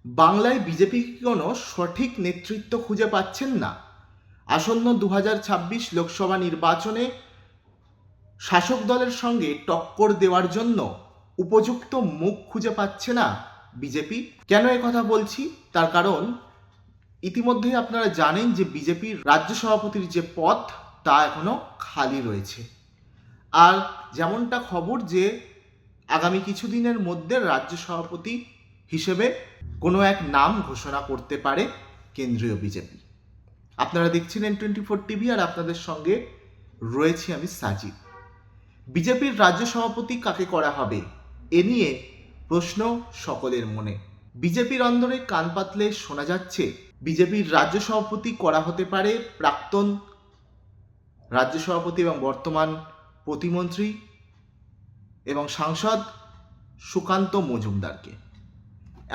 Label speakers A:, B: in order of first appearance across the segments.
A: বাংলায় বিজেপি কি কোনো সঠিক নেতৃত্ব খুঁজে পাচ্ছেন না? আসন্ন 2026 লোকসভা নির্বাচনে শাসক দলের সঙ্গে টক্কর দেওয়ার জন্য উপযুক্ত মুখ খুঁজে পাচ্ছে না বিজেপি। কেন কথা বলছি? তার কারণ ইতিমধ্যেই আপনারা জানেন যে বিজেপির রাজ্য সভাপতির যে পদ তা এখনো খালি রয়েছে। আর যেমনটা খবর যে আগামী কিছুদিনের মধ্যে রাজ্য সভাপতি হিসেবে কোনো এক নাম ঘোষণা করতে পারে কেন্দ্রীয় বিজেপি। আপনারা দেখছেন N24 টিভি, আর আপনাদের সঙ্গে রয়েছি আমি সাজিদ। বিজেপির রাজ্য সভাপতি কাকে করা হবে এ নিয়ে প্রশ্ন সকলের মনে। বিজেপির অন্দরে কান পাতলে শোনা যাচ্ছে বিজেপির রাজ্য সভাপতি করা হতে পারে প্রাক্তন রাজ্য সভাপতি এবং বর্তমান প্রতিমন্ত্রী এবং সাংসদ সুকান্ত মজুমদারকে,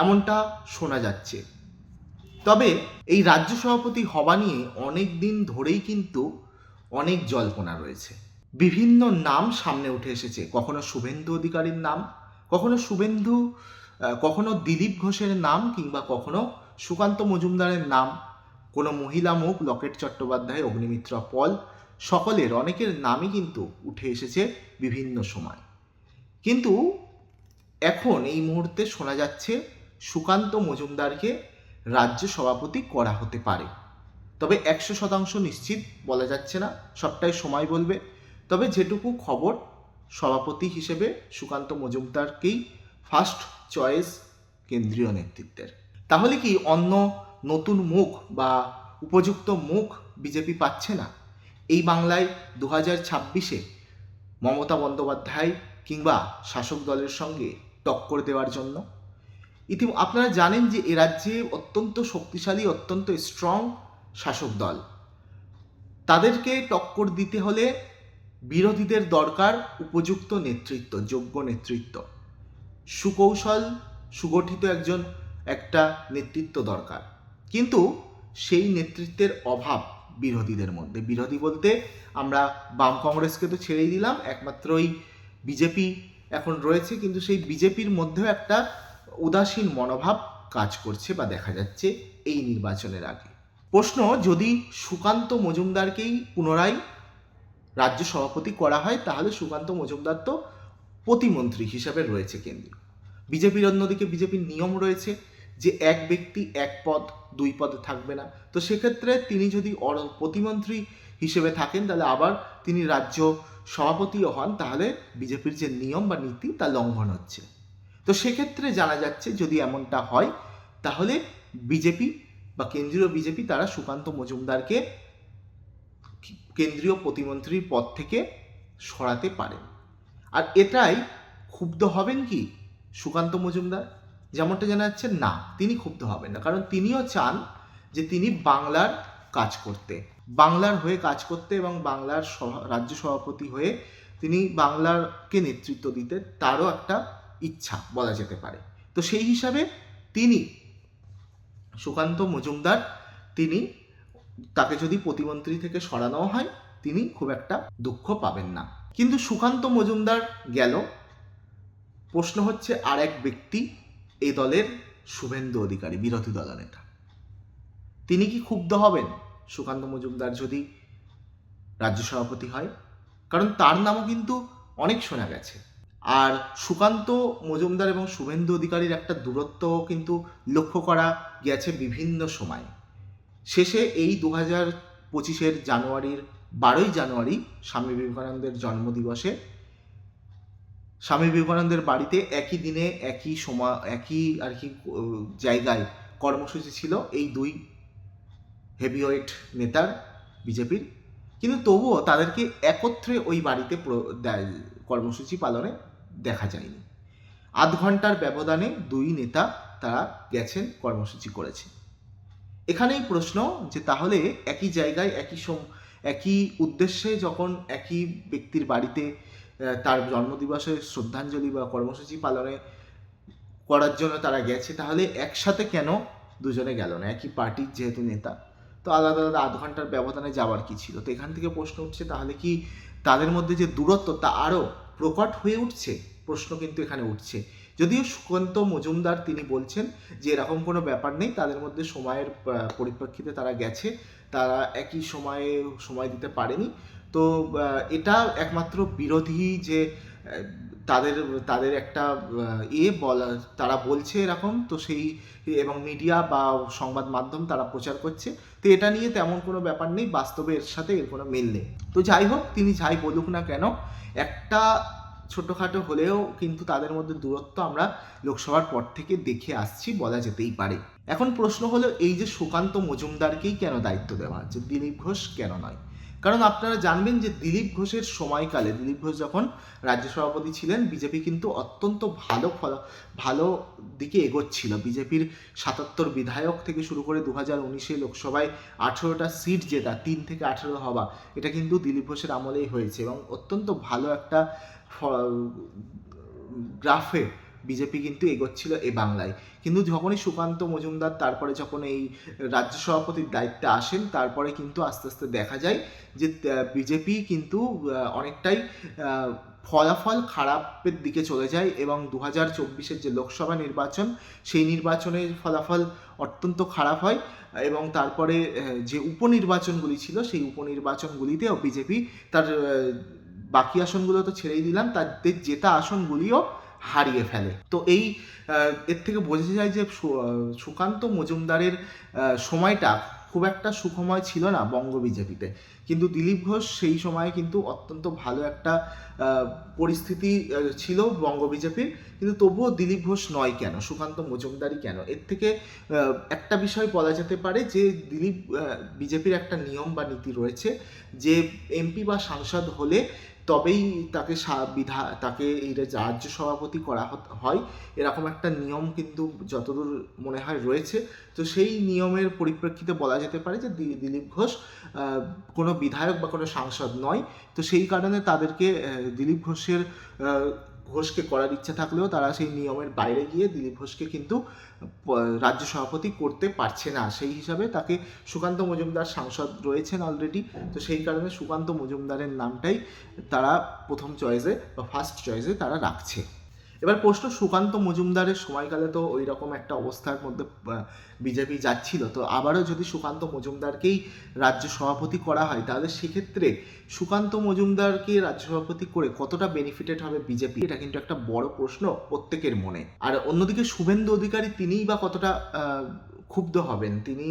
A: এমনটা শোনা যাচ্ছে। তবে এই রাজ্য সভাপতি হওয়া নিয়ে অনেক দিন ধরেই কিন্তু অনেক জল্পনা রয়েছে। বিভিন্ন নাম সামনে উঠে এসেছে, কখনো শুভেন্দু অধিকারীর নাম, কখনো দিলীপ ঘোষের নাম, কিংবা কখনো সুকান্ত মজুমদারের নাম, কোনো মহিলা মুখ লকেট চট্টোপাধ্যায়, অগ্নিমিত্রা পল, সকলের অনেকের নামই কিন্তু উঠে এসেছে বিভিন্ন সময়। কিন্তু এখন এই মুহূর্তে শোনা যাচ্ছে সুকান্ত মজুমদারকে রাজ্য সভাপতি করা হতে পারে। তবে 100% নিশ্চিত বলা যাচ্ছে না, সবটাই সময় বলবে। তবে যেটুকু খবর, সভাপতি হিসেবে সুকান্ত মজুমদারকেই ফার্স্ট চয়েস কেন্দ্রীয় নেতৃত্বের। তাহলে কি অন্য নতুন মুখ বা উপযুক্ত মুখ বিজেপি পাচ্ছে না এই বাংলায় 2026-এ মমতা বন্দ্যোপাধ্যায় কিংবা শাসক দলের সঙ্গে টক্কর দেওয়ার জন্য? আপনারা জানেন যে এ রাজ্যে অত্যন্ত শক্তিশালী, অত্যন্ত স্ট্রং শাসক দল। তাদেরকে টক্কর দিতে হলে বিরোধীদের দরকার উপযুক্ত নেতৃত্ব, যোগ্য নেতৃত্ব, সুকৌশল সুগঠিত একটা নেতৃত্ব দরকার। কিন্তু সেই নেতৃত্বের অভাব বিরোধীদের মধ্যে। বিরোধী বলতে আমরা বাম কংগ্রেসকে তো ছেড়েই দিলাম, একমাত্রই বিজেপি এখন রয়েছে। কিন্তু সেই বিজেপির মধ্যেও একটা উদাসীন মনোভাব কাজ করছে বা দেখা যাচ্ছে এই নির্বাচনের আগে। প্রশ্ন, যদি সুকান্ত মজুমদারকেই পুনরায় রাজ্য সভাপতি করা হয়, তাহলে সুকান্ত মজুমদার তো প্রতিমন্ত্রী হিসাবে রয়েছে কেন্দ্রে। বিজেপির অন্যদিকে বিজেপির নিয়ম রয়েছে যে এক ব্যক্তি এক পদ, দুই পদে থাকবে না। তো সেক্ষেত্রে তিনি যদি প্রতিমন্ত্রী হিসেবে থাকেন, তাহলে আবার তিনি রাজ্য সভাপতিও হন, তাহলে বিজেপির যে নিয়ম বা নীতি তা লঙ্ঘন হচ্ছে। তো সেক্ষেত্রে জানা যাচ্ছে যদি এমনটা হয়, তাহলে বিজেপি বা কেন্দ্রীয় বিজেপি তারা সুকান্ত মজুমদারকে কেন্দ্রীয় প্রতিমন্ত্রীর পদ থেকে সরাতে পারেন। আর এটাই ক্ষুব্ধ হবেন কি সুকান্ত মজুমদার? যেমনটা জানা যাচ্ছে, না, তিনি ক্ষুব্ধ হবেন না। কারণ তিনিও চান যে তিনি বাংলার কাজ করতে, বাংলার হয়ে কাজ করতে এবং বাংলার রাজ্য সভাপতি হয়ে তিনি বাংলারকে নেতৃত্ব দিতে তারও একটা ইচ্ছা বলা যেতে পারে। তো সেই হিসাবে তিনি সুকান্ত মজুমদার তাকে যদি প্রতিমন্ত্রী থেকে সরানো হয়, তিনি খুব একটা দুঃখ পাবেন না। কিন্তু সুকান্ত মজুমদার গেল, প্রশ্ন হচ্ছে আর এক ব্যক্তি এই দলের শুভেন্দু অধিকারী, বিরোধী দলনেতা। তিনি কি ক্ষুব্ধ হবেন সুকান্ত মজুমদার যদি রাজ্য সভাপতি হয়? কারণ তার নামও কিন্তু অনেক শোনা গেছে। আর সুকান্ত মজুমদার এবং শুভেন্দু অধিকারীর একটা দূরত্ব কিন্তু লক্ষ্য করা গেছে বিভিন্ন সময়। শেষে এই 2025-এর 12 জানুয়ারি স্বামী বিবেকানন্দের জন্মদিবসে স্বামী বিবেকানন্দের বাড়িতে একই দিনে একই সময় একই জায়গায় কর্মসূচি ছিল এই দুই হেভিওয়েট নেতার বিজেপির। কিন্তু তবুও তাদেরকে একত্রে ওই বাড়িতে কর্মসূচি পালনে দেখা যায়নি। আধ ঘন্টার ব্যবধানে দুই নেতা তারা গেছেন, কর্মসূচি করেছেন। এখানেই প্রশ্ন যে তাহলে একই জায়গায় একই উদ্দেশ্যে যখন একই ব্যক্তির বাড়িতে তার জন্মদিবসে শ্রদ্ধাঞ্জলি বা কর্মসূচি পালনে করার জন্য তারা গেছে, তাহলে একসাথে কেন দুজনে গেল না? একই পার্টির যেহেতু নেতা, তো আলাদা আলাদা আধ ঘন্টার ব্যবধানে যাওয়ার কি ছিল? তো এখান থেকে প্রশ্ন উঠছে, তাহলে কি তাদের মধ্যে যে দূরত্ব তা আরও প্রকট হয়ে উঠছে? প্রশ্ন কিন্তু এখানে উঠছে। যদিও সুকান্ত মজুমদার তিনি বলছেন যে এরকম কোনো ব্যাপার নেই, তাদের মধ্যে সময়ের পরিপ্রেক্ষিতে তারা গেছে, তারা একই সময় দিতে পারেনি। তো এটা একমাত্র বিরোধী যে তাদের তাদের একটা বলা, তারা বলছে এরকম, তো সেই এবং মিডিয়া বা সংবাদ মাধ্যম তারা প্রচার করছে, তো এটা নিয়ে তেমন কোনো ব্যাপার নেই, বাস্তবে এর সাথে এর কোনো মিল নেই। তো যাই হোক, তিনি যাই বলুক না কেন, একটা ছোটোখাটো হলেও কিন্তু তাদের মধ্যে দূরত্ব আমরা লোকসভার পর থেকে দেখে আসছি, বলা যেতেই পারে। এখন প্রশ্ন হলো, এই যে সুকান্ত মজুমদারকেই কেন দায়িত্ব দেওয়া হচ্ছে, দিলীপ ঘোষ কেন নয়? কারণ আপনারা জানবেন যে দিলীপ ঘোষের সময়কালে, দিলীপ ঘোষ যখন রাজ্য সভাপতি ছিলেন, বিজেপি কিন্তু অত্যন্ত ভালো দিকে এগোচ্ছিল। বিজেপির ৭৭ বিধায়ক থেকে শুরু করে 2019 লোকসভায় 18টা সিট জেতা, 3 থেকে 18 হওয়া, এটা কিন্তু দিলীপ ঘোষের আমলেই হয়েছে এবং অত্যন্ত ভালো একটা গ্রাফে বিজেপি কিন্তু এগোচ্ছিল এ বাংলায়। কিন্তু যখনই সুকান্ত মজুমদার তারপরে যখন এই রাজ্য সভাপতির দায়িত্বে আসেন, তারপরে কিন্তু আস্তে আস্তে দেখা যায় যে বিজেপি কিন্তু অনেকটাই ফলাফল খারাপের দিকে চলে যায় এবং 2024 যে লোকসভা নির্বাচন, সেই নির্বাচনের ফলাফল অত্যন্ত খারাপ হয় এবং তারপরে যে উপনির্বাচনগুলি ছিল, সেই উপনির্বাচনগুলিতেও বিজেপি তার বাকি আসনগুলো তো ছেড়েই দিলাম, তাদের জেতা আসনগুলিও হারিয়ে ফেলে। তো এর থেকে বোঝা যায় যে সুকান্ত মজুমদারের সময়টা খুব একটা সুখময় ছিল না বঙ্গ বিজেপিতে, কিন্তু দিলীপ ঘোষ সেই সময়ে কিন্তু অত্যন্ত ভালো একটা পরিস্থিতি ছিল বঙ্গ বিজেপির। কিন্তু তবুও দিলীপ ঘোষ নয় কেন, সুকান্ত মজুমদারই কেন? এর থেকে একটা বিষয় বলা যেতে পারে যে বিজেপির একটা নিয়ম বা নীতি রয়েছে যে এমপি বা সাংসদ হলে তবেই তাকে এই রাজ্য সভাপতি করা হয়, এরকম একটা নিয়ম কিন্তু যতদূর মনে হয় রয়েছে। তো সেই নিয়মের পরিপ্রেক্ষিতে বলা যেতে পারে যে দিলীপ ঘোষ কোনো বিধায়ক বা কোনো সাংসদ নয়। তো সেই কারণে তাদেরকে দিলীপ ঘোষকে করার ইচ্ছা থাকলেও তারা সেই নিয়মের বাইরে গিয়ে দিলীপ ঘোষকে কিন্তু রাজ্য সভাপতি করতে পারছে না। সেই হিসাবে তাকে সুকান্ত মজুমদার সাংসদ রয়েছেন অলরেডি, তো সেই কারণে সুকান্ত মজুমদারের নামটাই তারা প্রথম চয়েসে বা ফার্স্ট চয়েসে তারা রাখছে। এবার প্রশ্ন, সুকান্ত মজুমদারের সময়কালে তো ওই রকম একটা অবস্থার মধ্যে বিজেপি যাচ্ছিল, তো আবারও যদি সুকান্ত মজুমদারকেই রাজ্য সভাপতি করা হয়, তাহলে সেক্ষেত্রে সুকান্ত মজুমদারকে রাজ্য সভাপতি করে কতটা বেনিফিটেড হবে বিজেপি, এটা কিন্তু একটা বড় প্রশ্ন প্রত্যেকের মনে। আর অন্যদিকে শুভেন্দু অধিকারী তিনিই বা কতটা ক্ষুব্ধ হবেন, তিনি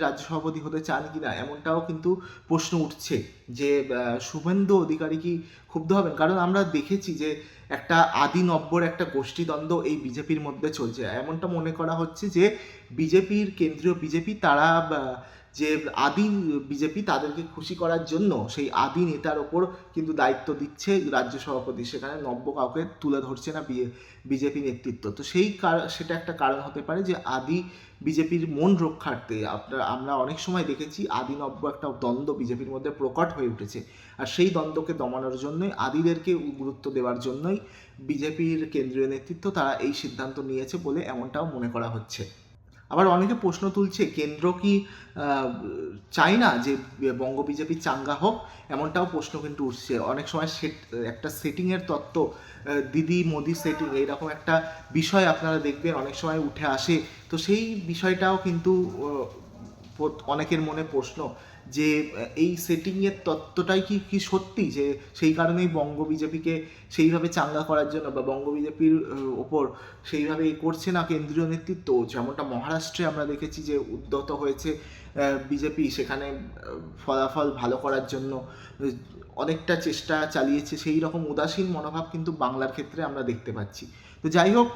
A: রাজ্য সভাপতি হতে চান কিনা, এমনটাও কিন্তু প্রশ্ন উঠছে যে শুভেন্দু অধিকারী কি ক্ষুব্ধ হবেন। কারণ আমরা দেখেছি যে একটা আদি নব্বর একটা গোষ্ঠীদ্বন্দ্ব এই বিজেপির মধ্যে চলছে। এমনটা মনে করা হচ্ছে যে কেন্দ্রীয় বিজেপি তারা যে আদি বিজেপি, তাদেরকে খুশি করার জন্য সেই আদি নেতার ওপর কিন্তু দায়িত্ব দিচ্ছে রাজ্য সভাপতি, সেখানে নব্য কাউকে তুলে ধরছে না বিজেপি নেতৃত্ব। তো সেটা একটা কারণ হতে পারে যে আদি বিজেপির মন রক্ষার্থে আমরা অনেক সময় দেখেছি আদি নব্য একটা দ্বন্দ্ব বিজেপির মধ্যে প্রকট হয়ে উঠেছে, আর সেই দ্বন্দ্বকে দমানোর জন্যই, আদিদেরকে গুরুত্ব দেওয়ার জন্যই বিজেপির কেন্দ্রীয় নেতৃত্ব তারা এই সিদ্ধান্ত নিয়েছে বলে এমনটাও মনে করা হচ্ছে। আবার অনেকে প্রশ্ন তুলছে, কেন্দ্র কি চায় না যে বঙ্গ বিজেপি চাঙ্গা হোক, এমনটাও প্রশ্ন কিন্তু উঠছে। অনেক সময় একটা সেটিংয়ের তত্ত্ব, দিদি মোদি সেটিং, এইরকম একটা বিষয় আপনারা দেখবেন অনেক সময় উঠে আসে। তো সেই বিষয়টাও কিন্তু অনেকের মনে প্রশ্ন যে এই সেটিংয়ের তত্ত্বটাই কি সত্যি, যে সেই কারণেই বঙ্গ বিজেপিকে সেইভাবে চাঙ্গা করার জন্য বা বঙ্গ বিজেপির ওপর সেইভাবে করছে না কেন্দ্রীয় নেতৃত্ব। যেমনটা মহারাষ্ট্রে আমরা দেখেছি যে উদ্যত হয়েছে বিজেপি, সেখানে ফলাফল ভালো করার জন্য অনেকটা চেষ্টা চালিয়েছে, সেই রকম উদাসীন মনোভাব কিন্তু বাংলার ক্ষেত্রে আমরা দেখতে পাচ্ছি। তো যাই হোক,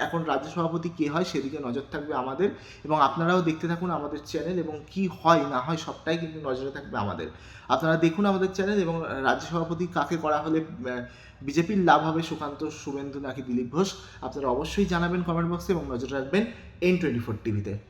A: এখন রাজ্য সভাপতি কে হয় সেদিকে নজর থাকবে আমাদের, এবং আপনারাও দেখতে থাকুন আমাদের চ্যানেল, এবং কি হয় না হয় সবটাই কিন্তু নজরে থাকবে আমাদের। আপনারা দেখুন আমাদের চ্যানেল, এবং রাজ্য সভাপতি কাকে করা হলে বিজেপির লাভ হবে, সুকান্ত, শুভেন্দু নাকি দিলীপ ঘোষ, আপনারা অবশ্যই জানাবেন কমেন্ট বক্সে, এবং নজর রাখবেন N24 টিভিতে।